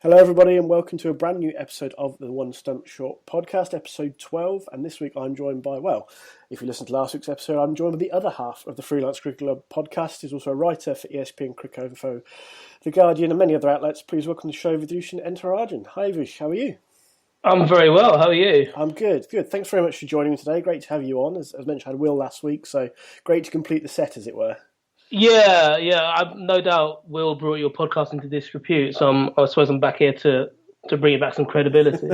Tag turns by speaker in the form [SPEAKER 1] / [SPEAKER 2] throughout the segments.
[SPEAKER 1] Hello, everybody, and welcome to a brand new episode of the One Stump Short Podcast, episode 12. And this week I'm joined by, well, if you listened to last week's episode, I'm joined with the other half of the Freelance Cricket Club Podcast. He's also a writer for ESPN, Cricinfo, The Guardian, and many other outlets. Please welcome to the show, Vithushan Ehantharajah. Hi, Vish, how are you?
[SPEAKER 2] I'm very well. How are you?
[SPEAKER 1] I'm good. Thanks very much for joining me today. Great to have you on. As mentioned, I had Will last week, so great to complete the set, as it were.
[SPEAKER 2] Yeah. I've no doubt Will brought your podcast into disrepute, so I suppose I'm back here to bring it back some credibility.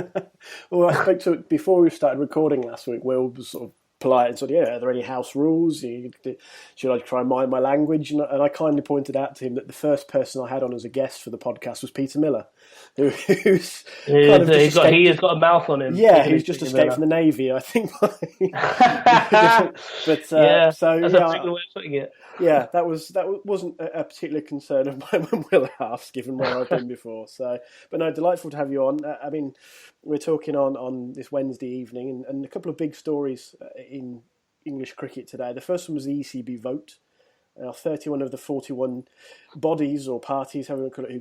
[SPEAKER 1] Well, I spoke to before we started recording last week. Will was sort of polite and said, "Yeah, are there any house rules? Should I try and mind my language?" And I kindly pointed out to him that the first person I had on as a guest for the podcast was Peter Miller, he's
[SPEAKER 2] he has got a mouth on him.
[SPEAKER 1] Yeah, he's just escaped from the Navy, I think.
[SPEAKER 2] But that's a particular way of putting it.
[SPEAKER 1] Yeah, that wasn't a particular concern of mine when Will asked, given where I've been before. But no, delightful to have you on. I mean, we're talking on this Wednesday evening, and a couple of big stories in English cricket today. The first one was the ECB vote. 31 of the 41 bodies or parties, however you call it, who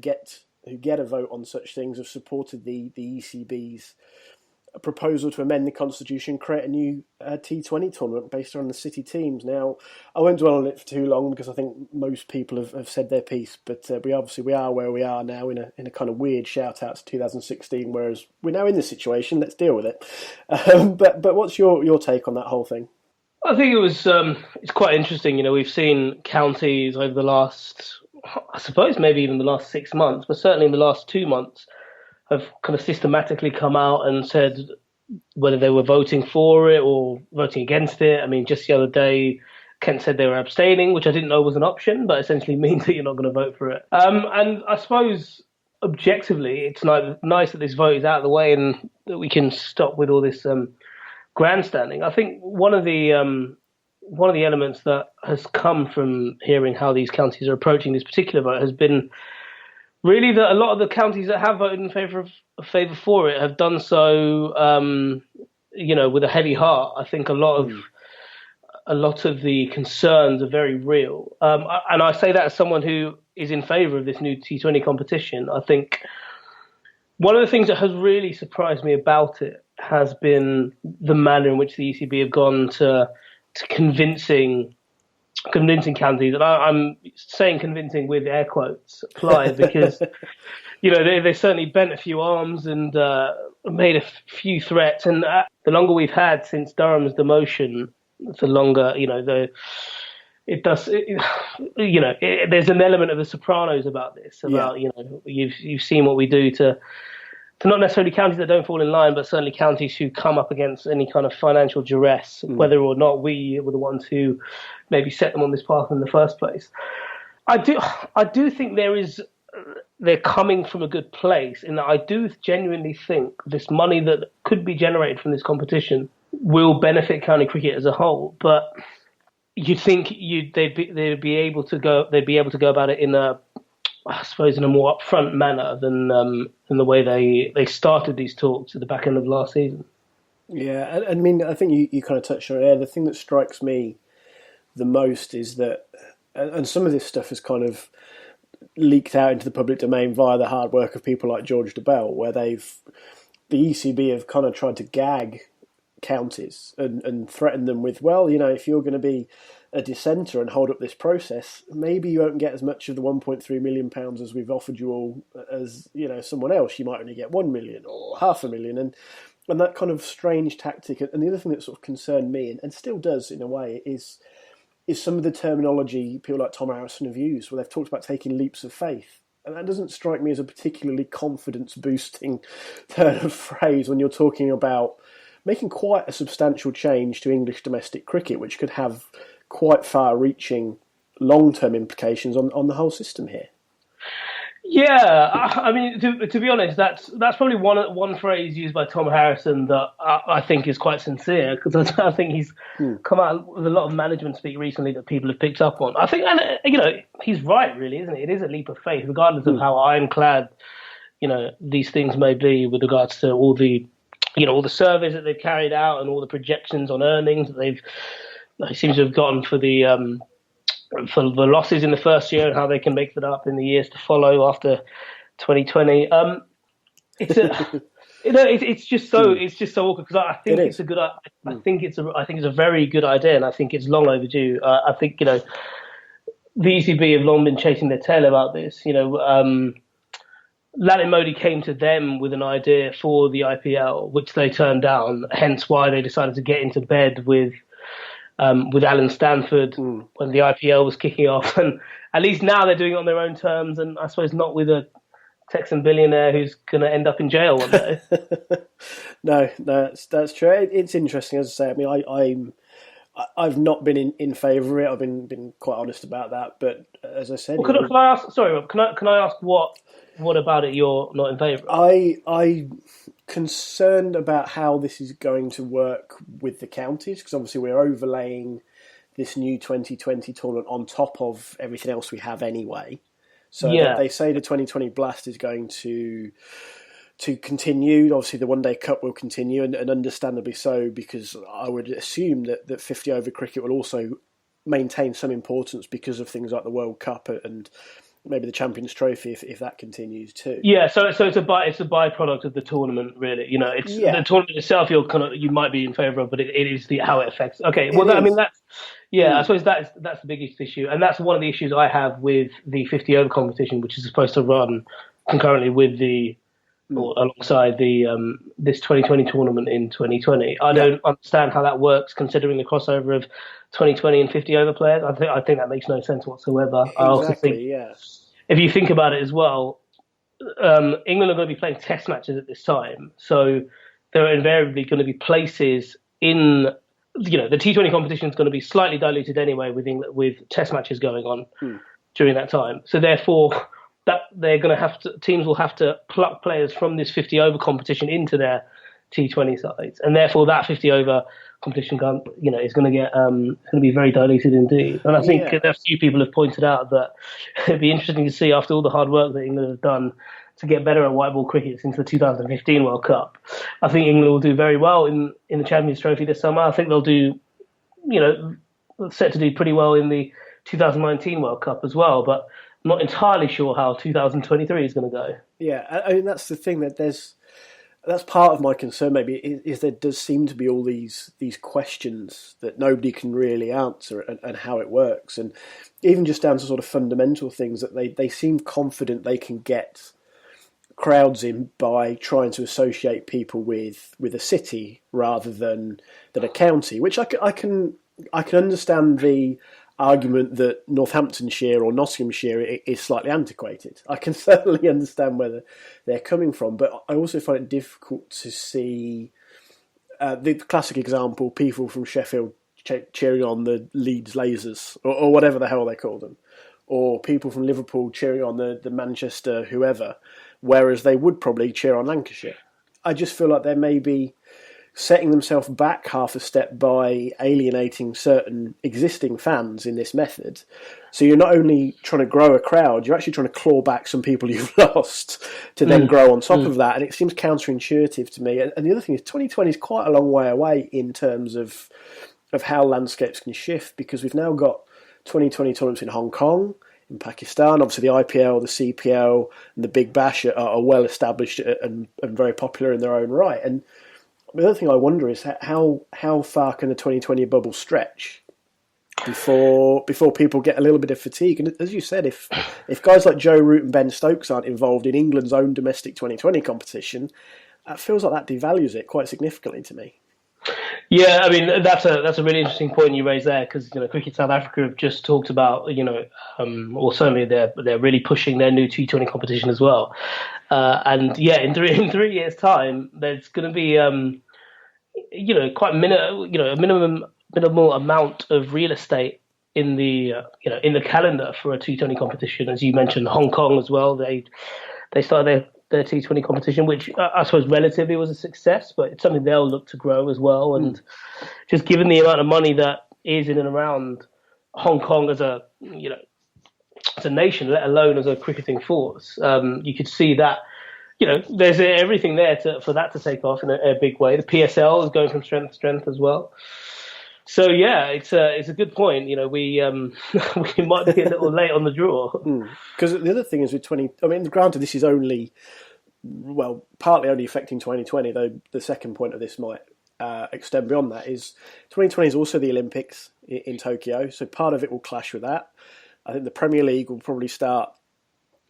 [SPEAKER 1] get a vote on such things have supported the ECB's proposal to amend the constitution, create a new T20 tournament based on the city teams. Now, I won't dwell on it for too long because I think most people have said their piece, but we are where we are now in a kind of weird shout out to 2016, whereas we're now in this situation. Let's deal with it. But what's your take on that whole thing?
[SPEAKER 2] I think it's quite interesting. You know, we've seen counties over the last, I suppose maybe even the last 6 months, but certainly in the last 2 months, have kind of systematically come out and said whether they were voting for it or voting against it. I mean, just the other day, Kent said they were abstaining, which I didn't know was an option, but essentially means that you're not going to vote for it. And I suppose objectively, it's nice that this vote is out of the way and that we can stop with all this grandstanding. I think one of the elements that has come from hearing how these counties are approaching this particular vote has been really that a lot of the counties that have voted in favour for it have done so, with a heavy heart. I think a lot of the concerns are very real, and I say that as someone who is in favour of this new T20 competition. I think one of the things that has really surprised me about it has been the manner in which the ECB have gone to convincing counties, and I'm saying convincing with air quotes applied because, they certainly bent a few arms and made a few threats. And the longer we've had since Durham's demotion, the longer, there's an element of The Sopranos about this, about, you've seen what we do to not necessarily counties that don't fall in line, but certainly counties who come up against any kind of financial duress, whether or not we were the ones who maybe set them on this path in the first place. I do think they're coming from a good place, in that I do genuinely think this money that could be generated from this competition will benefit county cricket as a whole. But you'd think they'd be able to go about it in a more upfront manner than the way they started these talks at the back end of last season.
[SPEAKER 1] Yeah, I mean, I think you kind of touched on it there. The thing that strikes me the most is that, and some of this stuff has kind of leaked out into the public domain via the hard work of people like George Dobell, where the ECB have kind of tried to gag counties and threaten them with, well, if you're going to be a dissenter and hold up this process, maybe you won't get as much of the £1.3 million as we've offered you all as someone else. You might only get 1 million or £500,000, and that kind of strange tactic. And the other thing that sort of concerned me, and still does in a way, is some of the terminology people like Tom Harrison have used, where they've talked about taking leaps of faith. And that doesn't strike me as a particularly confidence-boosting turn of phrase when you're talking about making quite a substantial change to English domestic cricket, which could have quite far-reaching long-term implications on the whole system here.
[SPEAKER 2] Yeah, I mean, to be honest, that's probably one phrase used by Tom Harrison that I think is quite sincere, because I think he's come out with a lot of management speak recently that people have picked up on. I think, and he's right, really, isn't it? It is a leap of faith, regardless of how ironclad, these things may be with regards to all the surveys that they've carried out and all the projections on earnings that they seem to have gotten for the losses in the first year and how they can make that up in the years to follow after 2020. it's a, it's just so awkward because I think it's a good. I think it's a very good idea, and I think it's long overdue. I think the ECB have long been chasing their tail about this. Latin Modi came to them with an idea for the IPL, which they turned down. Hence why they decided to get into bed with Alan Stanford when the IPL was kicking off. And at least now they're doing it on their own terms, and I suppose not with a Texan billionaire who's going to end up in jail one day.
[SPEAKER 1] No, that's true. It's interesting, as I say. I mean, I've not been in favour of it. I've been quite honest about that. But as I said,
[SPEAKER 2] well, can I ask? Sorry, Rob. Can I ask what about it you're not in favour of?
[SPEAKER 1] I'm concerned about how this is going to work with the counties, because obviously we're overlaying this new 2020 tournament on top of everything else we have anyway. So they say the 2020 Blast is going to continue. Obviously, the One Day Cup will continue, and understandably so, because I would assume that 50 over cricket will also maintain some importance because of things like the World Cup and maybe the Champions Trophy if that continues too.
[SPEAKER 2] Yeah, so it's a byproduct of the tournament, really. It's the tournament itself. You might be in favour of, but it is how it affects. Okay, well, I mean that's I suppose that's the biggest issue, and that's one of the issues I have with the 50 over competition, which is supposed to run concurrently with or alongside the this 2020 tournament in 2020. I don't understand how that works, considering the crossover of 2020 and 50 over players. I think that makes no sense whatsoever.
[SPEAKER 1] Exactly,
[SPEAKER 2] I also think, if you think about it as well, England are going to be playing test matches at this time, so there are invariably going to be places in the T20 competition is going to be slightly diluted anyway with test matches going on during that time. So therefore, that they're going to teams will have to pluck players from this 50 over competition into their T20 sides, and therefore that 50 over competition is going to be very diluted indeed. And I think a few people have pointed out that it'd be interesting to see, after all the hard work that England have done to get better at white ball cricket since the 2015 World Cup, I think England will do very well in the Champions Trophy this summer. I think they'll do, set to do pretty well in the 2019 World Cup as well, but I'm not entirely sure how 2023 is going to go.
[SPEAKER 1] Yeah, I mean, that's the thing, that's part of my concern maybe, is there does seem to be all these questions that nobody can really answer and how it works. And even just down to sort of fundamental things that they seem confident they can get crowds in by trying to associate people with a city rather than a county, which I can understand the argument that Northamptonshire or Nottinghamshire is slightly antiquated. I can certainly understand where they're coming from, but I also find it difficult to see the classic example, people from Sheffield cheering on the Leeds Lasers, or whatever the hell they call them, or people from Liverpool cheering on the Manchester whoever, whereas they would probably cheer on Lancashire. I just feel like they're maybe setting themselves back half a step by alienating certain existing fans in this method. So you're not only trying to grow a crowd, you're actually trying to claw back some people you've lost to then grow on top of that. And it seems counterintuitive to me. And the other thing is 2020 is quite a long way away in terms of how landscapes can shift, because we've now got 2020 tournaments in Hong Kong, in Pakistan. Obviously the IPL, the CPL and the Big Bash are well established and very popular in their own right. And the other thing I wonder is how far can the 2020 bubble stretch before people get a little bit of fatigue? And as you said, if guys like Joe Root and Ben Stokes aren't involved in England's own domestic 2020 competition, it feels like that devalues it quite significantly to me.
[SPEAKER 2] Yeah, I mean that's a really interesting point you raised there, because Cricket South Africa have just talked about or certainly they're really pushing their new T20 competition as well, and in 3 years' time there's going to be quite a minimal amount of real estate in the calendar for a T20 competition. As you mentioned, Hong Kong as well. They started their T20 competition, which I suppose relatively was a success, but it's something they'll look to grow as well. And just given the amount of money that is in and around Hong Kong as a nation, let alone as a cricketing force, you could see that there's everything there for that to take off in a big way. The PSL is going from strength to strength as well. So it's a good point. We we might be a little late on the draw.
[SPEAKER 1] Because the other thing is with 20. I mean, granted, this is only well, partly only affecting 2020, though the second point of this might extend beyond that, is 2020 is also the Olympics in Tokyo, so part of it will clash with that. I think the Premier League will probably start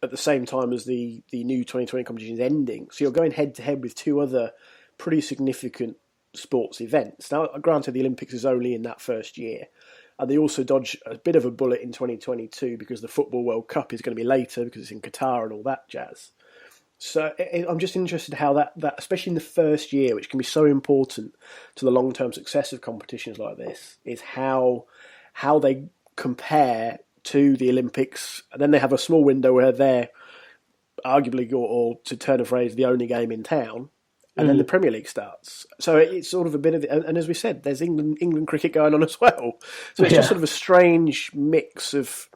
[SPEAKER 1] at the same time as the new 2020 competition is ending. So you're going head-to-head with two other pretty significant sports events. Now, granted, the Olympics is only in that first year, and they also dodge a bit of a bullet in 2022 because the Football World Cup is going to be later because it's in Qatar and all that jazz. So I'm just interested how that, especially in the first year, which can be so important to the long-term success of competitions like this, is how they compare to the Olympics. And then they have a small window where they're arguably, or to turn a phrase, the only game in town. And then the Premier League starts. So it's sort of a bit of... And as we said, there's England cricket going on as well. So it's just sort of a strange mix of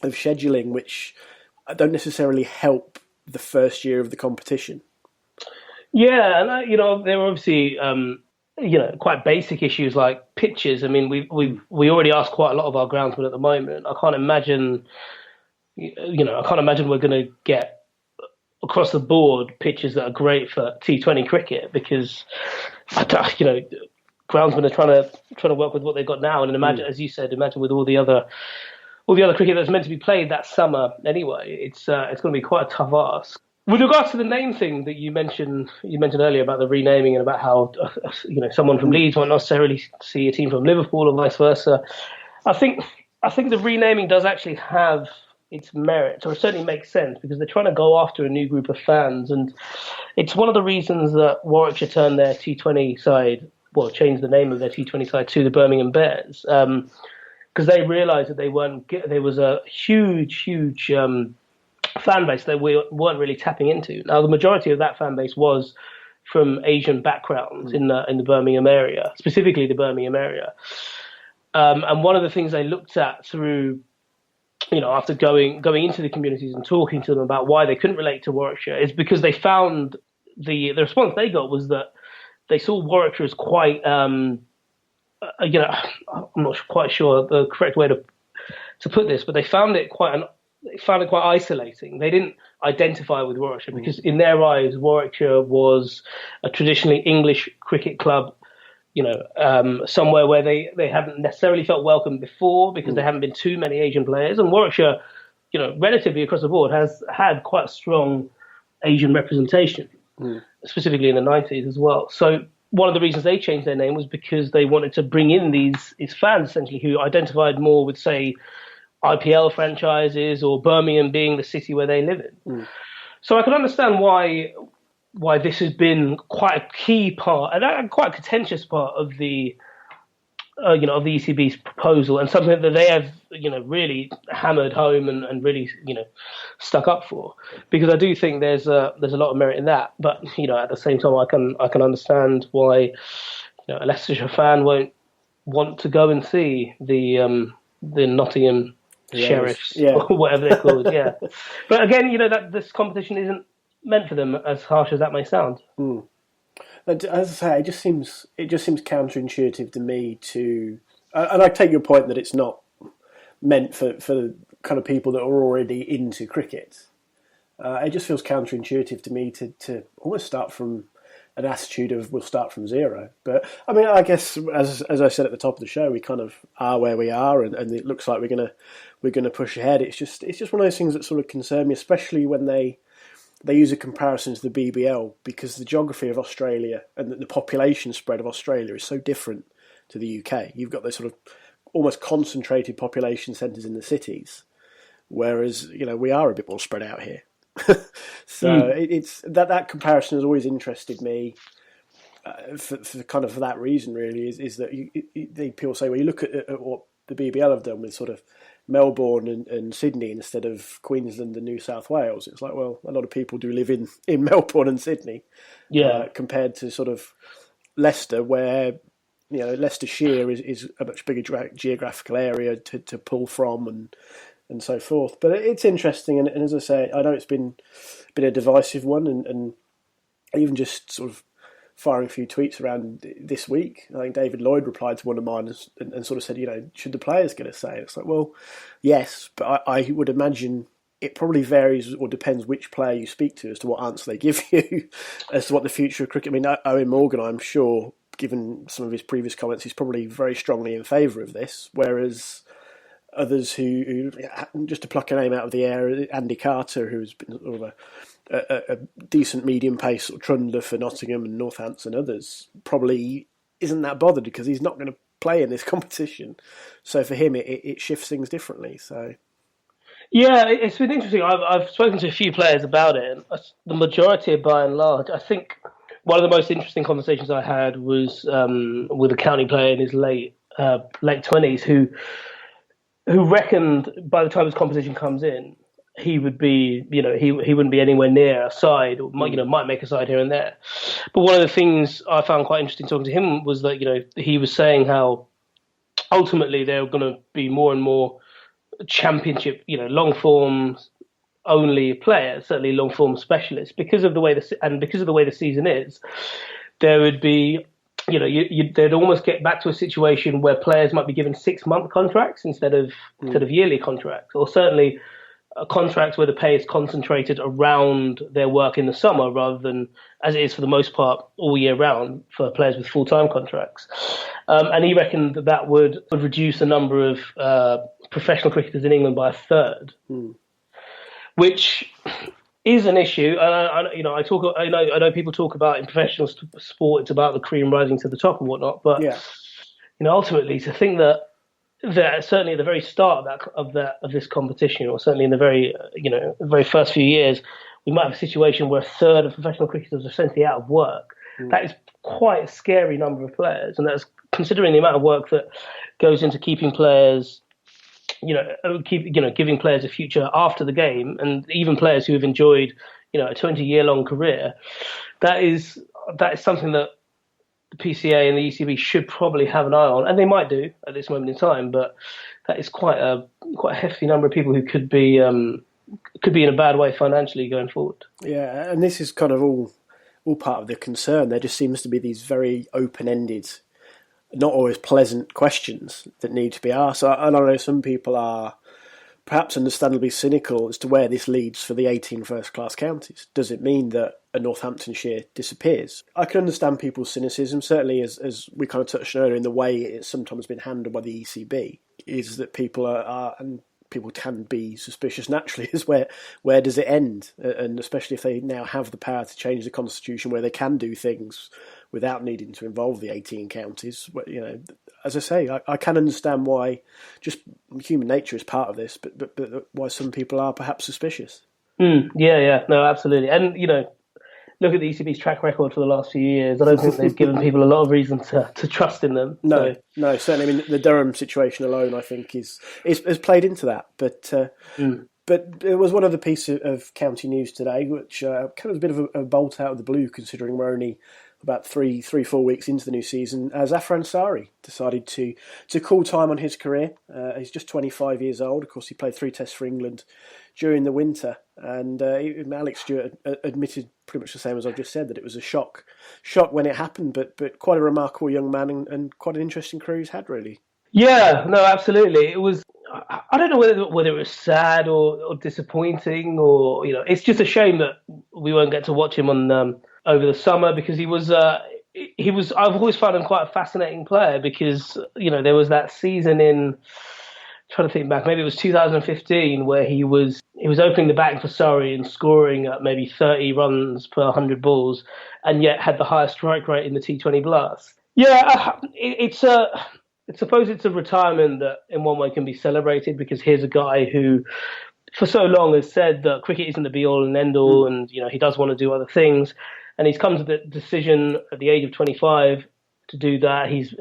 [SPEAKER 1] scheduling, which don't necessarily help the first year of the competition.
[SPEAKER 2] Yeah, and there were obviously quite basic issues like pitches. I mean, we already asked quite a lot of our groundsmen at the moment. I can't imagine we're going to get across the board pitches that are great for T20 cricket because groundsmen are trying to work with what they've got now, and imagine, as you said, with all the other cricket that's meant to be played that summer anyway. It's going to be quite a tough ask. With regards to the name thing that you mentioned earlier about the renaming and about how someone from Leeds won't necessarily see a team from Liverpool or vice versa, I think the renaming does actually have its merits, or it certainly makes sense because they're trying to go after a new group of fans, and it's one of the reasons that Warwickshire turned their T20 side, changed the name of their T20 side to the Birmingham Bears, because they realised that there was a huge fan base that we weren't really tapping into. Now, the majority of that fan base was from Asian backgrounds in the Birmingham area, specifically the Birmingham area. And one of the things they looked at through, after going into the communities and talking to them about why they couldn't relate to Warwickshire, is because they found the response they got was that they saw Warwickshire as quite, I'm not quite sure the correct way to put this, but they found it quite isolating. They didn't identify with Warwickshire because in their eyes, Warwickshire was a traditionally English cricket club, somewhere where they haven't necessarily felt welcome before because there haven't been too many Asian players. And Warwickshire, relatively across the board, has had quite a strong Asian representation, specifically in the 90s as well. So one of the reasons they changed their name was because they wanted to bring in these fans, essentially, who identified more with, say, IPL franchises or Birmingham being the city where they live in. So I can understand why this has been quite a key part and quite a contentious part of the of the ECB's proposal, and something that they have really hammered home and really stuck up for, because I do think there's a lot of merit in that. But at the same time, I can understand why a Leicestershire fan won't want to go and see the Nottingham Sheriffs or whatever they're called. Yeah, but again, that this competition isn't meant for them, as harsh as that may sound.
[SPEAKER 1] As I say, it just seems counterintuitive to me to, and I take your point that it's not meant for the kind of people that are already into cricket. It just feels counterintuitive to me to almost start from an attitude of we'll start from zero. But I mean, I guess as I said at the top of the show, we kind of are where we are, and it looks like we're gonna push ahead. It's just one of those things that sort of concern me, especially when they use a comparison to the BBL, because the geography of Australia and the population spread of Australia is so different to the UK. You've got those sort of almost concentrated population centres in the cities, whereas we are a bit more spread out here. So it's that comparison has always interested me for that reason. Really, is that people say, well, you look at what the BBL have done with sort of Melbourne and Sydney instead of Queensland and New South Wales. It's like, well, a lot of people do live in Melbourne and Sydney, compared to sort of Leicester, where Leicestershire is a much bigger geographical area to pull from and so forth. But it's interesting, and as I say, I know it's been a divisive one, and even just sort of firing a few tweets around this week. I think David Lloyd replied to one of mine and sort of said, should the players get a say? It's like, well, yes, but I would imagine it probably varies or depends which player you speak to as to what answer they give you as to what the future of cricket. I mean, Owen Morgan, I'm sure, given some of his previous comments, he's probably very strongly in favour of this, whereas others who, just to pluck a name out of the air, Andy Carter, who's been sort of a decent medium pace sort of trundler for Nottingham and Northampton and others, probably isn't that bothered because he's not going to play in this competition. So for him, it shifts things differently. So
[SPEAKER 2] yeah, it's been interesting. I've spoken to a few players about it, and the majority, by and large, I think one of the most interesting conversations I had was with a county player in his late 20s who reckoned by the time this competition comes in, he would be, he wouldn't be anywhere near a side, or might make a side here and there. But one of the things I found quite interesting talking to him was that, he was saying how ultimately there are going to be more and more championship, long form only players, certainly long form specialists, because of the way the season is. There would be, they'd almost get back to a situation where players might be given 6-month contracts instead of yearly contracts, or certainly contracts where the pay is concentrated around their work in the summer rather than, as it is for the most part, all year round for players with full-time contracts. And he reckoned that would reduce the number of professional cricketers in England by a third, which is an issue. And I know people talk about in professional sport, it's about the cream rising to the top and whatnot. But ultimately, to think that certainly at the very start of this competition, or certainly in the very first few years, we might have a situation where a third of professional cricketers are essentially out of work. That is quite a scary number of players, and that's considering the amount of work that goes into keeping players, giving players a future after the game, and even players who have enjoyed, a 20-year-long career. That is something that the PCA and the ECB should probably have an eye on, and they might do at this moment in time. But that is quite a hefty number of people who could be in a bad way financially going forward.
[SPEAKER 1] Yeah, and this is kind of all part of the concern. There just seems to be these very open-ended, not always pleasant questions that need to be asked. And I know some people are perhaps understandably cynical as to where this leads for the 18 first-class counties. Does it mean that a Northamptonshire disappears? I can understand people's cynicism, certainly as we kind of touched on earlier, in the way it's sometimes been handled by the ECB, is that people are and people can be suspicious naturally, is where does it end? And especially if they now have the power to change the constitution where they can do things without needing to involve the 18 counties. As I say, I can understand why just human nature is part of this, but why some people are perhaps suspicious.
[SPEAKER 2] Yeah, no, absolutely. And, look at the ECB's track record for the last few years. I don't think they've given people a lot of reason to trust in them.
[SPEAKER 1] No, certainly. I mean, the Durham situation alone, I think, has played into that. But it was one of the pieces of county news today, which kind of was a bit of a bolt out of the blue, considering we're only about 3-4 weeks into the new season. Zafar Ansari decided to call time on his career. He's just 25 years old. Of course, he played 3 tests for England during the winter, and Alex Stewart admitted pretty much the same as I've just said, that it was a shock when it happened, but quite a remarkable young man and quite an interesting career he's had, really.
[SPEAKER 2] Yeah, no, absolutely. It was. I don't know whether it was sad or disappointing, or it's just a shame that we won't get to watch him on over the summer, because he was. I've always found him quite a fascinating player, because there was that season in. Trying to think back, maybe it was 2015, where he was opening the batting for Surrey and scoring at maybe 30 runs per 100 balls, and yet had the highest strike rate in the T20 Blast. Yeah, I suppose it's a retirement that in one way can be celebrated, because here's a guy who for so long has said that cricket isn't the be all and end all, and he does want to do other things, and he's come to the decision at the age of 25 to do that. He's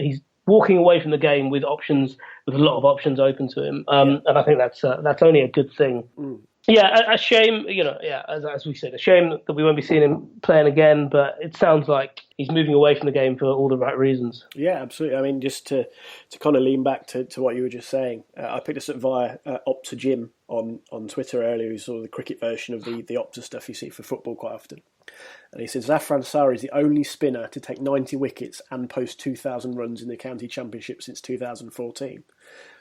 [SPEAKER 2] walking away from the game with a lot of options open to him, and I think that's only a good thing. Yeah, a shame, as we said, a shame that we won't be seeing him playing again, but it sounds like he's moving away from the game for all the right reasons. Yeah,
[SPEAKER 1] absolutely. I mean, just to kind of lean back to what you were just saying, I picked this up via Opta Jim on Twitter earlier, who saw the cricket version of the Opta stuff you see for football quite often. And he said, Zafar Ansari is the only spinner to take 90 wickets and post 2,000 runs in the county championship since 2014.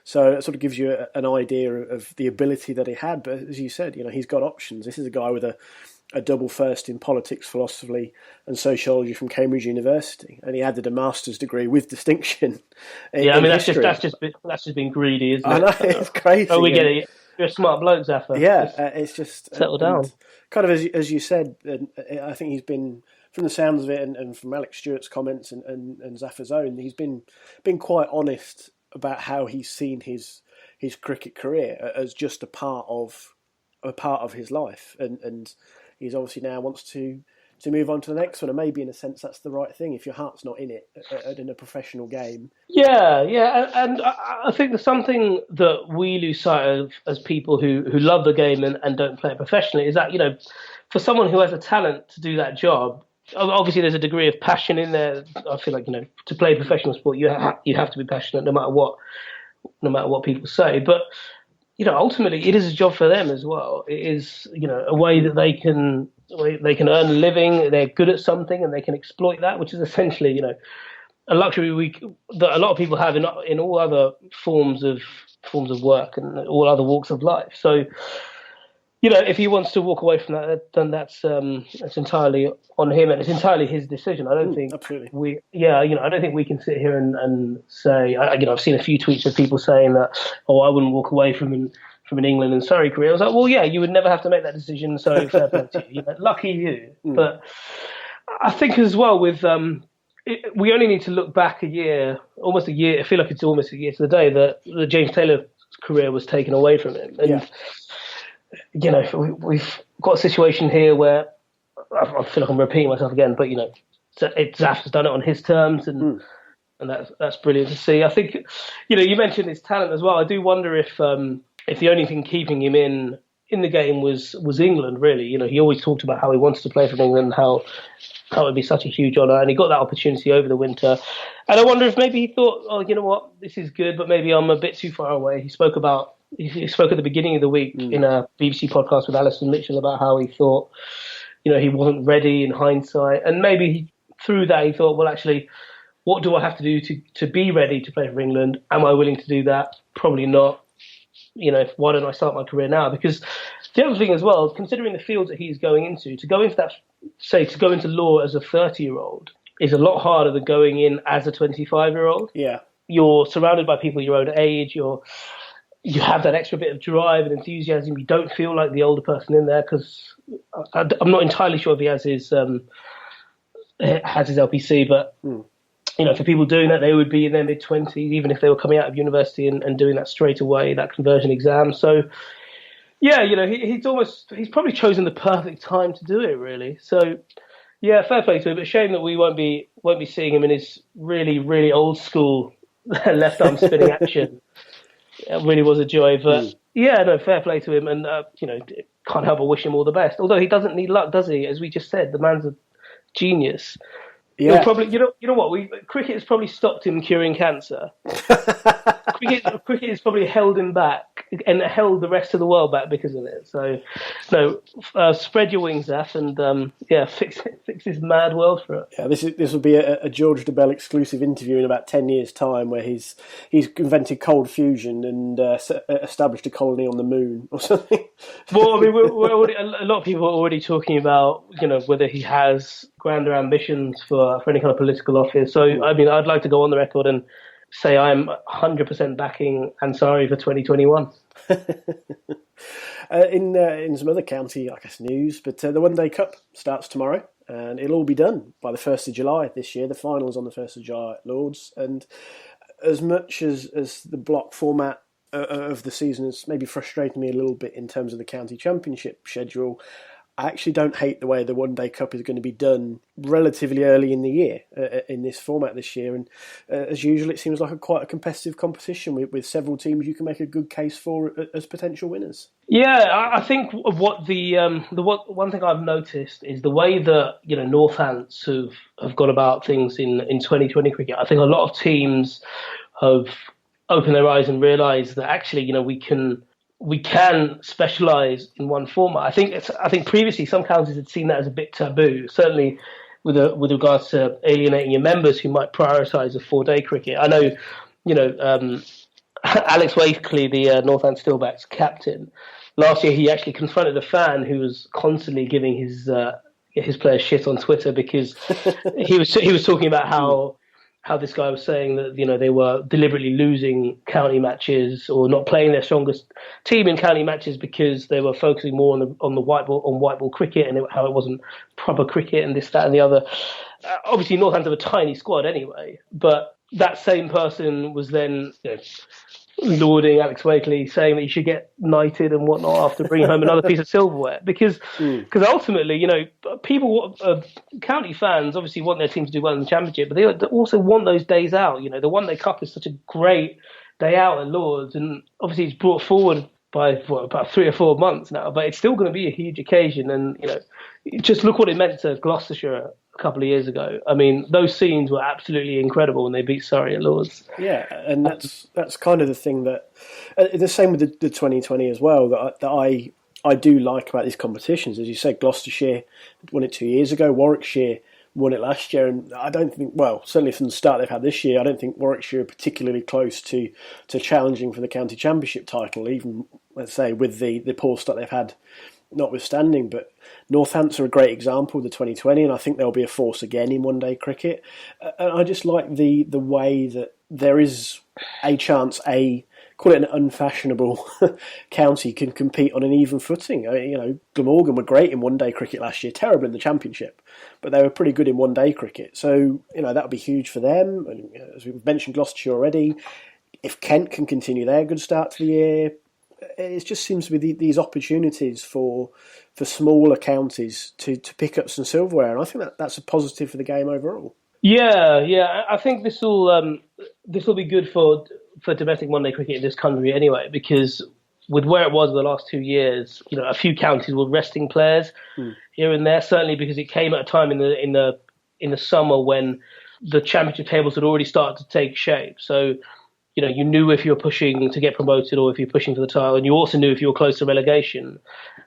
[SPEAKER 1] So it sort of gives you an idea of the ability that he had. But as you said, he's got options. This is a guy with a double first in politics, philosophy and sociology from Cambridge University. And he added a master's degree with distinction.
[SPEAKER 2] That's just been greedy, isn't it?
[SPEAKER 1] I know, it's crazy.
[SPEAKER 2] Oh, we get it. You're a smart bloke, Zafar.
[SPEAKER 1] Yeah, it's just...
[SPEAKER 2] Settle down.
[SPEAKER 1] Kind of as you said, I think he's been, from the sounds of it and from Alex Stewart's comments and Zafar's own, he's been quite honest about how he's seen his cricket career as just a part of his life, and he's obviously now wants to move on to the next one, and maybe in a sense that's the right thing if your heart's not in it in a professional game.
[SPEAKER 2] Yeah, and I think there's something that we lose sight of as people who love the game and don't play it professionally, is that, for someone who has a talent to do that job, obviously there's a degree of passion in there. I feel like, to play professional sport, you have to be passionate no matter what people say. But, ultimately it is a job for them as well. It is, a way that they can earn a living. They're good at something and they can exploit that, which is essentially, a luxury that a lot of people have in all other forms of work and all other walks of life. So, if he wants to walk away from that, then that's entirely on him, and it's entirely his decision. I don't think
[SPEAKER 1] absolutely.
[SPEAKER 2] I don't think we can sit here and say, I've seen a few tweets of people saying that, I wouldn't walk away from an England and Surrey career. I was like, well, yeah, you would never have to make that decision. So fair play to you. Lucky you. But I think as well with we only need to look back almost a year. I feel like it's almost a year to the day that the James Taylor career was taken away from him, and. We've got a situation here where I feel like I'm repeating myself again, but Zaf has done it on his terms, and that's brilliant to see. I think you mentioned his talent as well. I do wonder if the only thing keeping him in the game was England. Really, he always talked about how he wanted to play for England, how that would be such a huge honour, and he got that opportunity over the winter. And I wonder if maybe he thought, oh, you know what, this is good, but maybe I'm a bit too far away. He spoke at the beginning of the week in a BBC podcast with Alison Mitchell about how he thought, he wasn't ready in hindsight. And maybe through that he thought, well, actually, what do I have to do to be ready to play for England? Am I willing to do that? Probably not. Why don't I start my career now? Because the other thing as well, considering the fields that he's going into, to go into law as a 30-year-old is a lot harder than going in as a 25-year-old. Yeah. You're surrounded by people your own age. You have that extra bit of drive and enthusiasm. You don't feel like the older person in there, because I'm not entirely sure if he has his LPC, but for people doing that, they would be in their mid-20s, even if they were coming out of university and doing that straight away, that conversion exam. So, yeah, he's probably chosen the perfect time to do it, really. So, yeah, fair play to him. But shame that we won't be seeing him in his really, really old school left arm spinning action. It really was a joy, but fair play to him, and can't help but wish him all the best. Although he doesn't need luck, does he? As we just said, the man's a genius. Yeah. He'll probably, you know what? Cricket has probably stopped him curing cancer. Cricket has probably held him back and held the rest of the world back because of it. So, no, spread your wings, Zaf, and fix this mad world for it.
[SPEAKER 1] Yeah, this will be a George DeBell exclusive interview in about 10 years' time, where he's invented cold fusion and established a colony on the moon or something.
[SPEAKER 2] Well, I mean, we're already, a lot of people are already talking about whether he has grander ambitions for any kind of political office. So, I mean, I'd like to go on the record and say I'm 100% backing Ansari for 2021.
[SPEAKER 1] In some other county, I guess, news, but the One Day Cup starts tomorrow, and it'll all be done by the 1st of July this year. The final's on the 1st of July at Lords, and as much as the block format of the season has maybe frustrated me a little bit in terms of the county championship schedule, I actually don't hate the way the One Day Cup is going to be done relatively early in the year in this format this year. And as usual, it seems like quite a competitive competition with several teams you can make a good case for as potential winners.
[SPEAKER 2] Yeah, I think what one thing I've noticed is the way that Northants have gone about things in 2020 cricket. I think a lot of teams have opened their eyes and realised that actually we can we can specialise in one format. I think previously some counties had seen that as a bit taboo, certainly with regards to alienating your members who might prioritise a 4-day cricket. I know, Alex Wakely, the Northants Stillbacks captain, last year he actually confronted a fan who was constantly giving his players shit on Twitter because he was talking about how this guy was saying that they were deliberately losing county matches or not playing their strongest team in county matches because they were focusing more on white ball cricket and how it wasn't proper cricket and this, that, and the other. Obviously, Northampton have a tiny squad anyway, but that same person was then lauding Alex Wakely, saying that he should get knighted and whatnot after bringing home another piece of silverware because ultimately, people, county fans obviously want their team to do well in the Championship, but they also want those days out. The One Day Cup is such a great day out at Lords, and obviously it's brought forward by about 3 or 4 months now, but it's still going to be a huge occasion. And just look what it meant to Gloucestershire a couple of years ago. I mean, those scenes were absolutely incredible when they beat Surrey at Lords.
[SPEAKER 1] Yeah, and that's kind of the thing that the same with the 2020 as well that I do like about these competitions. As you said, Gloucestershire won it 2 years ago, Warwickshire won it last year, and I don't think, well, certainly from the start they've had this year, I don't think Warwickshire are particularly close to challenging for the county championship title, even, let's say, with the poor start they've had notwithstanding. But Northants are a great example of the 2020, and I think they'll be a force again in one-day cricket. And I just like the way that there is a chance call it an unfashionable county can compete on an even footing. Glamorgan were great in one-day cricket last year, terrible in the Championship, but they were pretty good in one-day cricket. So, that'll be huge for them. And as we've mentioned, Gloucestershire already. If Kent can continue their good start to the year, it just seems to be these opportunities for smaller counties to pick up some silverware, and I think that's a positive for the game overall.
[SPEAKER 2] Yeah, I think this will be good for domestic one-day cricket in this country anyway, because with where it was the last 2 years, a few counties were resting players here and there. Certainly because it came at a time in the summer when the championship tables had already started to take shape. So you knew if you were pushing to get promoted or if you're pushing for the title, and you also knew if you were close to relegation.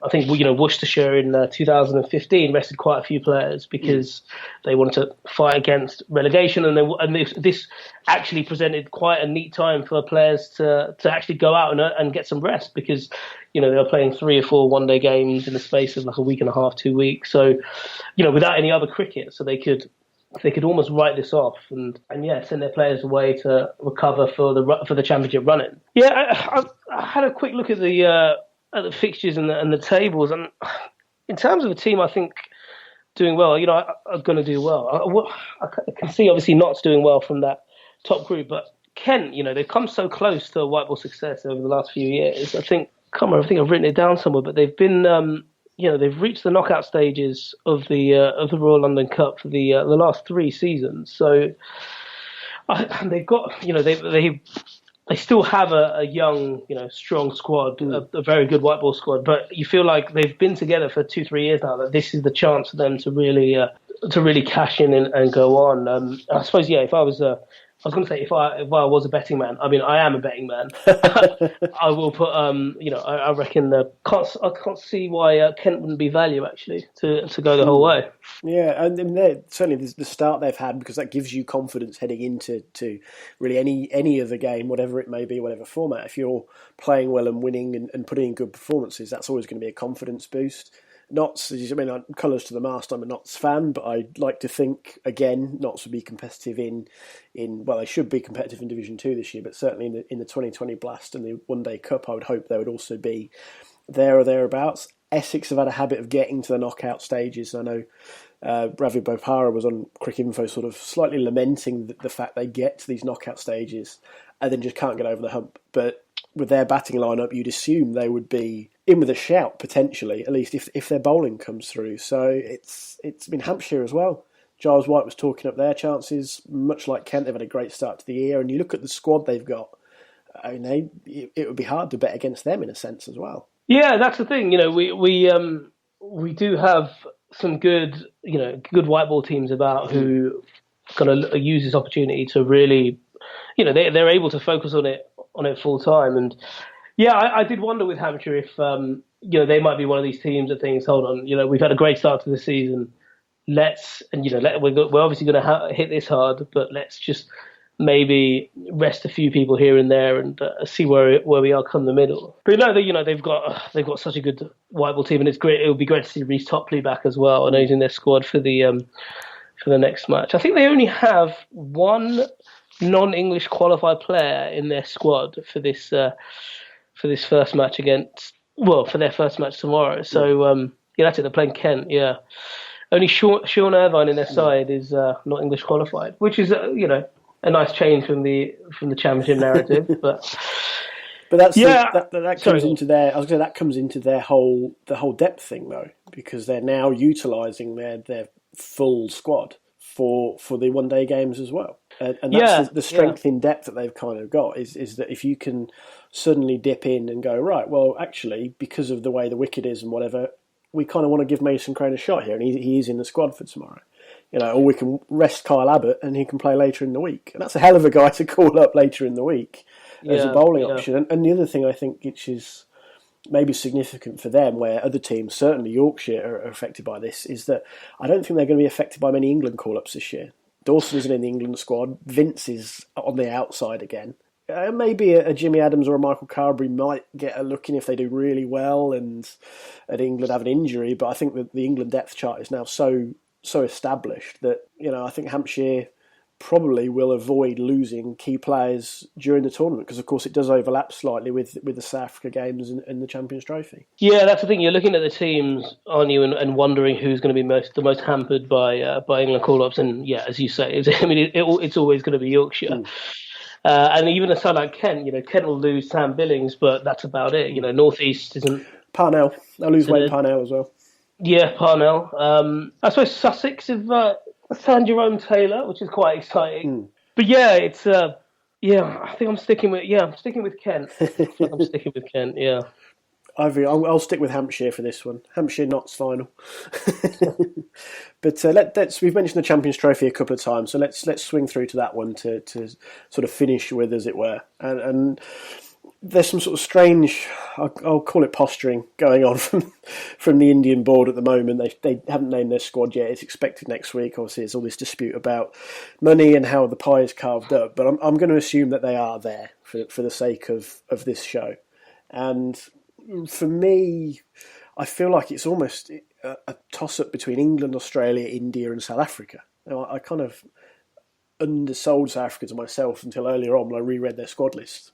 [SPEAKER 2] I think Worcestershire in 2015 rested quite a few players because they wanted to fight against relegation, and this actually presented quite a neat time for players to actually go out and get some rest because they were playing 3 or 4 one-day games in the space of like a week and a half, 2 weeks. So without any other cricket, so they could almost write this off and send their players away to recover for the championship running. Yeah, I had a quick look at the fixtures and the tables, and in terms of the team, I think doing well. Are going to do well. I can see obviously Notts doing well from that top group, but Kent, they've come so close to white ball success over the last few years. I think I've written it down somewhere, but they've been. They've reached the knockout stages of the Royal London Cup for the last 3 seasons. So they've got, they still have a young, strong squad, a very good white ball squad. But you feel like they've been together for 2-3 years now. That this is the chance for them to really cash in and go on. I suppose, if I was going to say if I was a betting man, I mean I am a betting man. I will put I reckon I can't see why Kent wouldn't be value actually to go the whole way.
[SPEAKER 1] Yeah, and certainly the start they've had, because that gives you confidence heading into really any of the game, whatever it may be, whatever format. If you're playing well and winning and putting in good performances, that's always going to be a confidence boost. Notts, colours to the mast, I'm a Notts fan, but I'd like to think, again, Notts would be competitive in they should be competitive in Division 2 this year, but certainly in the 2020 Blast and the One Day Cup, I would hope they would also be there or thereabouts. Essex have had a habit of getting to the knockout stages. I know Ravi Bopara was on Cricinfo sort of slightly lamenting the fact they get to these knockout stages and then just can't get over the hump. But with their batting lineup, you'd assume they would be in with a shout, potentially, at least if their bowling comes through. So it's been Hampshire as well. Giles White was talking up their chances, much like Kent. They've had a great start to the year, and you look at the squad they've got. It would be hard to bet against them in a sense as well. Yeah,
[SPEAKER 2] that's the thing. We do have some good white ball teams about who are going to use this opportunity to really, they're able to focus on it full time. And Yeah, I did wonder with Hampshire if they might be one of these teams that thinks, hold on, we've had a great start to the season. We're obviously going to hit this hard, but let's just maybe rest a few people here and there and see where we are come the middle. But they've got such a good white ball team, and it's great. It would be great to see Reece Topley back as well. I know he's in their squad for the next match. I think they only have one non-English qualified player in their squad for this first match for their first match tomorrow. So that's it. They're playing Kent. Yeah. Only Sean Irvine in their side is not English qualified, which is a nice change from the championship narrative. But
[SPEAKER 1] that's that comes into their. I was going to say that comes into the whole depth thing though, because they're now utilising their full squad for the one day games as well, and that's the strength in depth that they've kind of got is that if you can suddenly dip in and go right, well actually because of the way the wicket is and whatever. We kind of want to give Mason Crane a shot here, and he is in the squad for tomorrow. Or we can rest Kyle Abbott, and he can play later in the week. And that's a hell of a guy to call up later in the week as a bowling option. And the other thing I think, which is maybe significant for them, where other teams, certainly Yorkshire, are affected by this, is that I don't think they're going to be affected by many England call-ups this year. Dawson isn't in the England squad. Vince is on the outside again. Maybe a Jimmy Adams or a Michael Carberry might get a look in if they do really well and England have an injury, but I think that the England depth chart is now so established that I think Hampshire probably will avoid losing key players during the tournament because, of course, it does overlap slightly with the South Africa games and the Champions Trophy. Yeah,
[SPEAKER 2] that's the thing. You're looking at the teams, aren't you, and wondering who's going to be the most hampered by England call-ups. And yeah, as you say, it's always going to be Yorkshire. Mm. And even a side like Kent, Kent will lose Sam Billings, but that's about it. North East isn't...
[SPEAKER 1] Parnell. They'll lose Wayne Parnell as well.
[SPEAKER 2] Yeah, Parnell. I suppose Sussex have signed Jerome Taylor, which is quite exciting. Mm. But yeah, it's... I think I'm sticking with Kent. I'm sticking with Kent, yeah.
[SPEAKER 1] I'll stick with Hampshire for this one. Hampshire Notts final. But we've mentioned the Champions Trophy a couple of times, so let's swing through to that one to sort of finish with, as it were. And there's some sort of strange, I'll call it posturing, going on from the Indian board at the moment. They haven't named their squad yet. It's expected next week. Obviously, there's all this dispute about money and how the pie is carved up. But I'm going to assume that they are there for the sake of this show. And for me, I feel like it's almost a toss-up between England, Australia, India and South Africa. I kind of undersold South Africa to myself until earlier on when I reread their squad list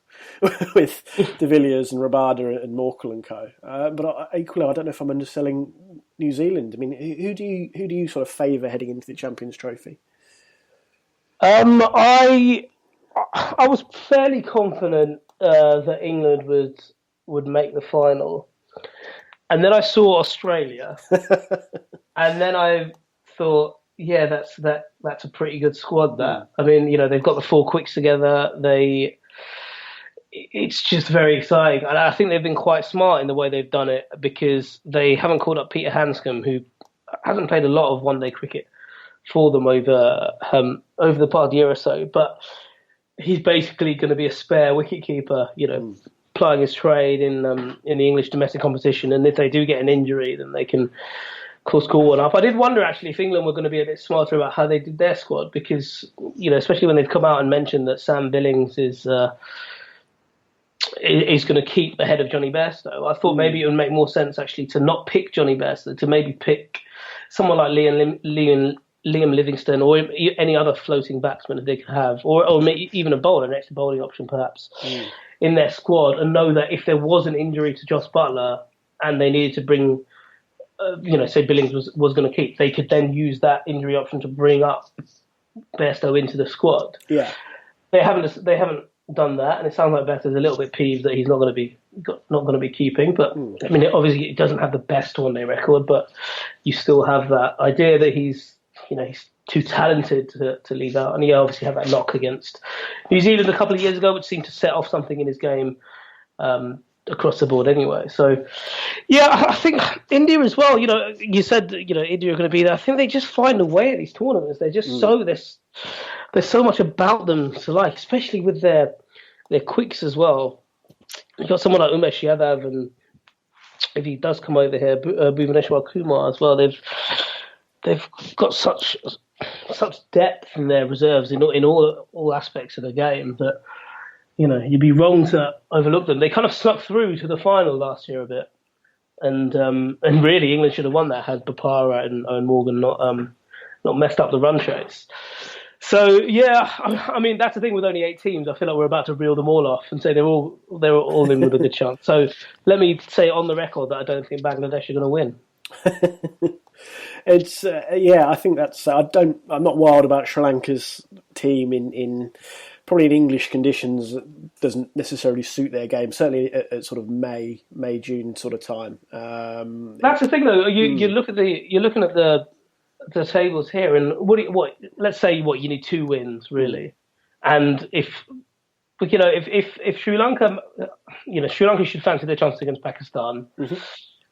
[SPEAKER 1] with De Villiers and Rabada and Morkel and co. But equally, I don't know if I'm underselling New Zealand. I mean, who do you sort of favour heading into the Champions Trophy?
[SPEAKER 2] I was fairly confident that England would make the final. And then I saw Australia. And then I thought, yeah, that's a pretty good squad, that. I mean, they've got the four quicks together. It's just very exciting. And I think they've been quite smart in the way they've done it because they haven't called up Peter Hanscom, who hasn't played a lot of one-day cricket for them over the past year or so. But he's basically going to be a spare wicketkeeper, plying his trade in the English domestic competition, and if they do get an injury, then they can, of course, call one up. I did wonder actually if England were going to be a bit smarter about how they did their squad, because especially when they've come out and mentioned that Sam Billings is going to keep ahead of Johnny Bairstow. I thought maybe it would make more sense actually to not pick Johnny Bairstow, to maybe pick someone like Liam Livingstone or any other floating batsman that they could have, or maybe even a bowler, an extra bowling option perhaps. In their squad, and know that if there was an injury to Joss Butler and they needed to bring, say Billings was going to keep, they could then use that injury option to bring up Bairstow into the squad.
[SPEAKER 1] Yeah,
[SPEAKER 2] they haven't done that, and it sounds like Bairstow's a little bit peeved that he's not going to be keeping. But I mean, obviously, it doesn't have the best one-day record, but you still have that idea that he's too talented to leave out. And he obviously had that knock against New Zealand a couple of years ago, which seemed to set off something in his game across the board anyway. So, yeah, I think India as well, you said that, India are going to be there. I think they just find a way at these tournaments. They're just there's so much about them to like, especially with their quicks as well. You've got someone like Umesh Yadav, and if he does come over here, Bhuvaneshwar Kumar as well. They've got such depth in their reserves in all aspects of the game that you'd be wrong to overlook them. They kind of snuck through to the final last year a bit, and really England should have won that had Bopara and Owen Morgan not messed up the run chase. So yeah, I mean that's the thing with only 8 teams. I feel like we're about to reel them all off and say they're all in with a good chance. So let me say on the record that I don't think Bangladesh are going to win.
[SPEAKER 1] It's I think that's. I'm not wild about Sri Lanka's team in probably in English conditions. That doesn't necessarily suit their game. Certainly at sort of May June sort of time.
[SPEAKER 2] That's the thing though. You're looking at the tables here, and let's say you need 2 wins really, and if Sri Lanka, Sri Lanka should fancy their chances against Pakistan.
[SPEAKER 1] Mm-hmm.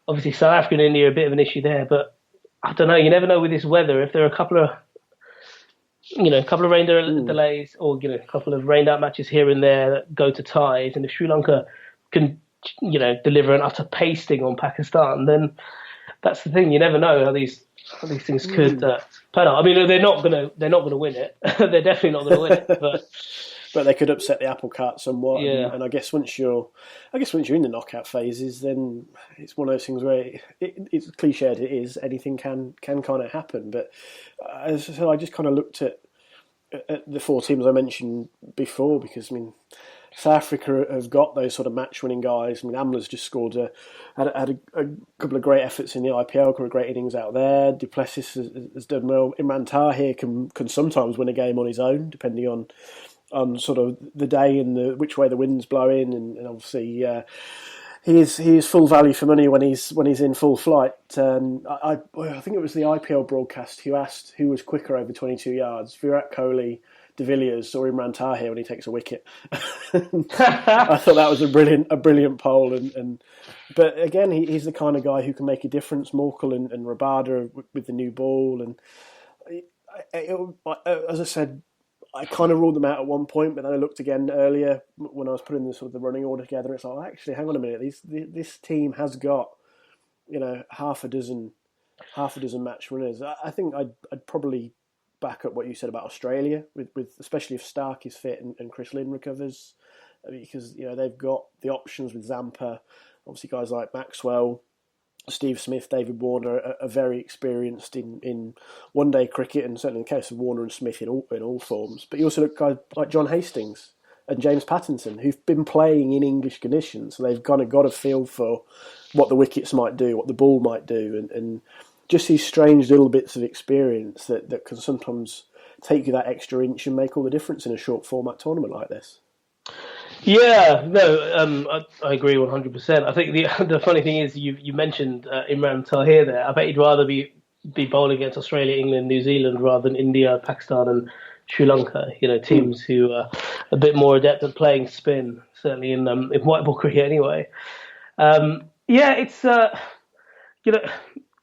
[SPEAKER 2] Obviously, South Africa and India are a bit of an issue there, but I don't know. You never know with this weather if there are a couple of rain delays or a couple of rained out matches here and there that go to ties, and if Sri Lanka can deliver an utter pasting on Pakistan, then that's the thing. You never know how these things could pan out. I mean, they're not gonna win it. They're definitely not gonna win it,
[SPEAKER 1] but they could upset the apple cart somewhat.
[SPEAKER 2] Yeah.
[SPEAKER 1] And I guess once you're in the knockout phases, then it's one of those things where it's cliched. It is anything can kind of happen. But as I said, I just kind of looked at the 4 teams I mentioned before because I mean. South Africa have got those sort of match-winning guys. I mean, Amla's just scored had a couple of great efforts in the IPL, couple of great innings out there. Du Plessis has done well. Imran Tahir can sometimes win a game on his own, depending on sort of the day and which way the wind's blowing, and obviously he is full value for money when he's in full flight. I think it was the IPL broadcast who asked who was quicker over 22 yards, Virat Kohli, De Villiers or Imran Tahir when he takes a wicket. I thought that was a brilliant poll, but again he's the kind of guy who can make a difference. Morkel and Rabada with the new ball, and as I said, I kind of ruled them out at one point, but then I looked again earlier when I was putting the running order together. It's like, actually, hang on a minute, this team has got half a dozen match winners. I think I'd probably back up what you said about Australia, with especially if Stark is fit and Chris Lynn recovers, because they've got the options with Zampa, obviously guys like Maxwell, Steve Smith, David Warner are very experienced in one-day cricket, and certainly in the case of Warner and Smith in all forms. But you also look at guys like John Hastings and James Pattinson, who've been playing in English conditions, so they've kind of got a feel for what the wickets might do, what the ball might do, and just these strange little bits of experience that can sometimes take you that extra inch and make all the difference in a short format tournament like this.
[SPEAKER 2] Yeah, no, I agree 100%. I think the funny thing is you mentioned Imran Tahir there. I bet he'd rather be bowling against Australia, England, New Zealand rather than India, Pakistan, and Sri Lanka. Teams who are a bit more adept at playing spin, certainly in white ball cricket anyway. It's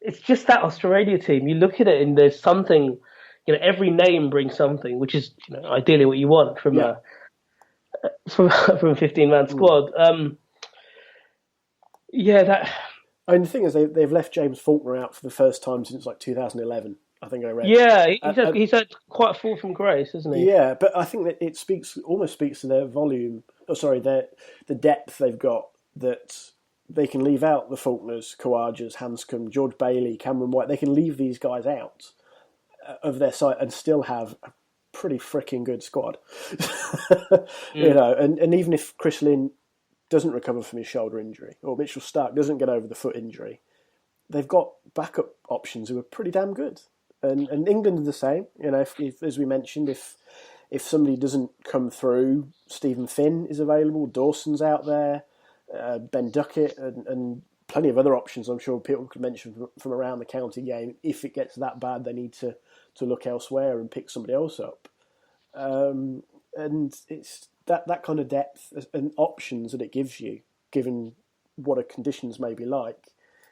[SPEAKER 2] it's just that Australia team. You look at it and there's something. Every name brings something, which is ideally what you want from a 15-man squad.
[SPEAKER 1] And the thing is, they've left James Faulkner out for the first time since 2011. I think I read.
[SPEAKER 2] Yeah, he's had quite a fall from grace, isn't he?
[SPEAKER 1] Yeah, but I think that it almost speaks to their volume. The depth they've got, that they can leave out the Faulkners, Khawajas, Hanscom, George Bailey, Cameron White. They can leave these guys out of their side and still have a pretty freaking good squad. And even if Chris Lynn doesn't recover from his shoulder injury, or Mitchell Stark doesn't get over the foot injury, they've got backup options who are pretty damn good. And England are the same. If as we mentioned, if somebody doesn't come through, Stephen Finn is available, Dawson's out there, Ben Duckett, and plenty of other options I'm sure people could mention from around the county game. If it gets that bad, they need to look elsewhere and pick somebody else up. And it's that kind of depth and options that it gives you, given what the conditions may be like,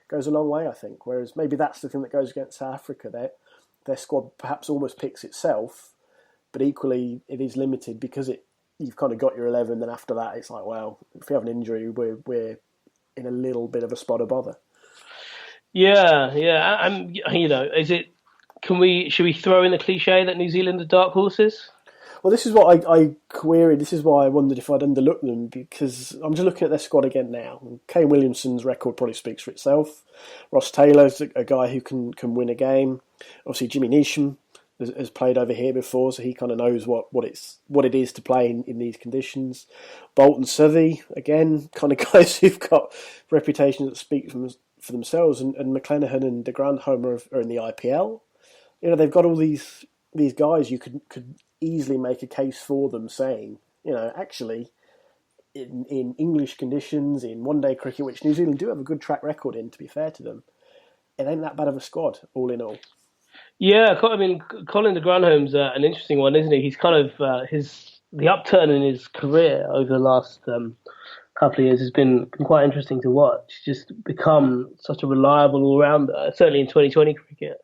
[SPEAKER 1] goes a long way, I think. Whereas maybe that's the thing that goes against South Africa. Their squad perhaps almost picks itself, but equally it is limited because it you've kind of got your 11. Then after that, it's like, well, if you have an injury, we're in a little bit of a spot of bother.
[SPEAKER 2] Yeah, and is it? Should we throw in the cliche that New Zealand are dark horses?
[SPEAKER 1] Well, this is what I queried. This is why I wondered if I'd underlooked them, because I'm just looking at their squad again now. Kane Williamson's record probably speaks for itself. Ross Taylor's a guy who can win a game. Obviously, Jimmy Neesham has played over here before, so he kind of knows what it is to play in these conditions. Bolt and Southey, again, kind of guys who've got reputations that speak for themselves. And McClenaghan and de Grandhomme are in the IPL. You know, they've got all these guys you could easily make a case for them, saying, you know, actually, in English conditions, in one-day cricket, which New Zealand do have a good track record in, to be fair to them, it ain't that bad of a squad, all in all.
[SPEAKER 2] Yeah, I mean, Colin de Grandhomme's an interesting one, isn't he? He's kind of the upturn in his career over the last couple of years has been quite interesting to watch. He's just become such a reliable all-rounder, certainly in 2020 cricket.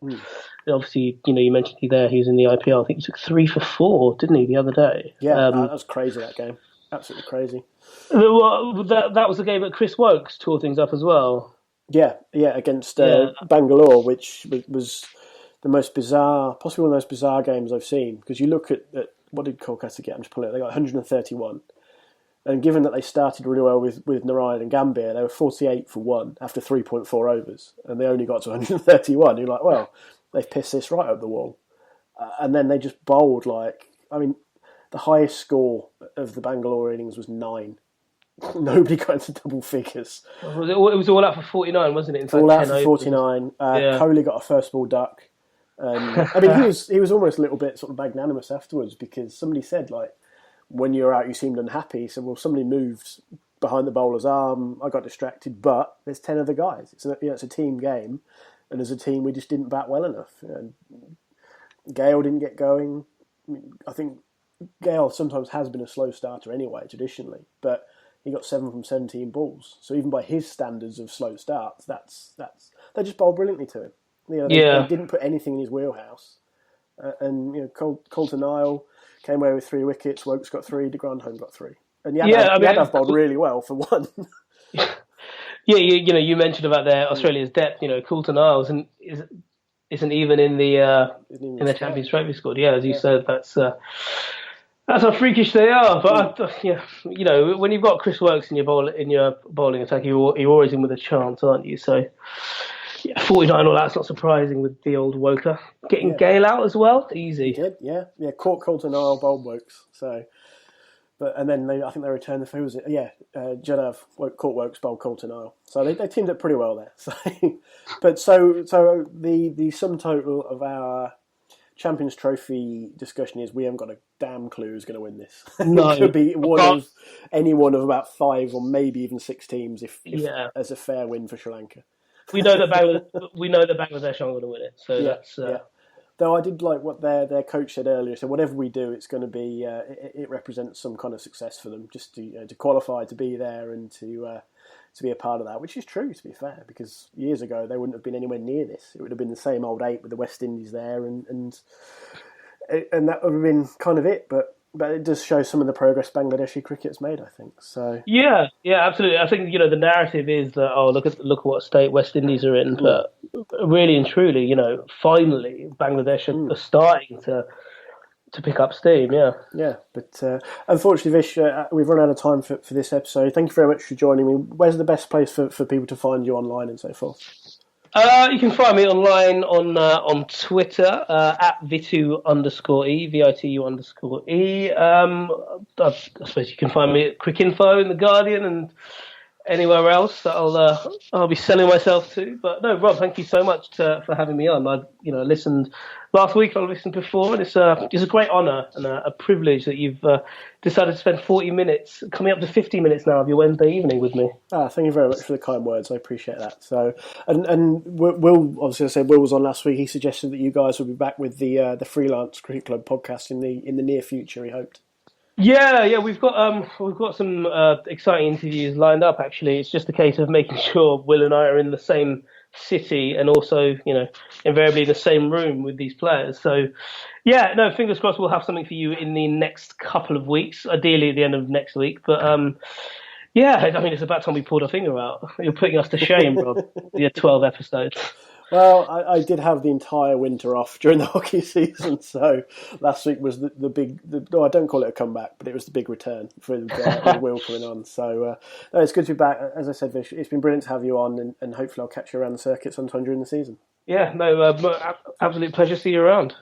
[SPEAKER 2] Obviously, you know, you mentioned he was in the IPL. I think he took 3 for 4, didn't he, the other day?
[SPEAKER 1] Yeah, that was crazy, that game. Absolutely crazy.
[SPEAKER 2] Well, that was the game that Chris Wokes tore things up as well.
[SPEAKER 1] Yeah, against Bangalore, which was the most bizarre, possibly one of the most bizarre games I've seen. Because you look at what did Kolkata get? I'm just pulling it. They got 131. And given that they started really well with Narayan and Gambhir, they were 48 for 1 after 3.4 overs. And they only got to 131. You're like, well, they've pissed this right up the wall. And then they just bowled the highest score of the Bangalore innings was 9. Nobody got into double figures.
[SPEAKER 2] It was all out for 49, wasn't it?
[SPEAKER 1] All out for 49. Kohli got a first ball duck. I mean, he was almost a little bit sort of magnanimous afterwards, because somebody said, like, when you were out, you seemed unhappy. He said, well, somebody moved behind the bowler's arm. I got distracted, but there's 10 other guys. It's a team game, and as a team, we just didn't bat well enough. Gale didn't get going. I think Gale sometimes has been a slow starter anyway, traditionally, but he got 7 from 17 balls. So even by his standards of slow starts, they just bowled brilliantly to him. They didn't put anything in his wheelhouse. Colton Nile came away with 3 wickets. Wokes got 3. De Grandhomme got 3. And Yadav bowled really well for 1.
[SPEAKER 2] Yeah, you mentioned about their Australia's depth. You know, Coulter Niles isn't even in the Champions Trophy squad. Yeah, as you said, that's how freakish they are. But when you've got Chris Wokes in your bowling attack, you're always in with a chance, aren't you? So, 49 all out's not surprising with the old Woker getting Gale out as well. Easy.
[SPEAKER 1] He did, yeah. Caught Coulter Nile, bowled Wokes. So. And then I think they returned the who was it? Yeah, Jadav caught Wokes, bowled Coulter Nile. So they teamed up pretty well there. So the sum total of our Champions Trophy discussion is we haven't got a damn clue who's going to win this.
[SPEAKER 2] No,
[SPEAKER 1] it could be any one of about 5 or maybe even 6 teams if as a fair win for Sri Lanka.
[SPEAKER 2] We know that Bangladesh aren't going to win it. So that's.
[SPEAKER 1] Though I did like what their coach said earlier. So whatever we do, it's going to be it represents some kind of success for them, just to qualify, to be there, and to be a part of that. Which is true, to be fair, because years ago they wouldn't have been anywhere near this. It would have been the same old 8 with the West Indies there, and that would have been kind of it. But it does show some of the progress Bangladeshi cricket's made, I think. So yeah,
[SPEAKER 2] absolutely. I think the narrative is that look at what state West Indies are in, but really and truly, finally Bangladesh are starting to pick up steam. Yeah.
[SPEAKER 1] But unfortunately, Vish, we've run out of time for this episode. Thank you very much for joining me. Where's the best place for people to find you online and so forth?
[SPEAKER 2] You can find me online on Twitter at Vitu_E, VITU_E. I suppose you can find me at Cricinfo in The Guardian and anywhere else that I'll be selling myself to. But no, Rob, thank you so much for having me on. I listened last week. I listened before, and it's a great honour and a privilege that you've decided to spend 40 minutes, coming up to 50 minutes now, of your Wednesday evening with me.
[SPEAKER 1] Thank you very much for the kind words. I appreciate that. So, and Will, obviously, I said Will was on last week. He suggested that you guys will be back with the Freelance Cricket Club podcast in the near future. He hoped.
[SPEAKER 2] Yeah, we've got some exciting interviews lined up. Actually, it's just a case of making sure Will and I are in the same city and also, invariably in the same room with these players. So, yeah, no, fingers crossed we'll have something for you in the next couple of weeks, ideally at the end of next week. But, yeah, I mean, it's about time we pulled our finger out. You're putting us to shame, Rob. 12 episodes.
[SPEAKER 1] Well, I did have the entire winter off during the hockey season, so last week was the big. I don't call it a comeback, but it was the big return with Will coming on. So no, it's good to be back. As I said, Vish, it's been brilliant to have you on, and hopefully I'll catch you around the circuit sometime during the season.
[SPEAKER 2] Yeah, no, absolute pleasure. See you around.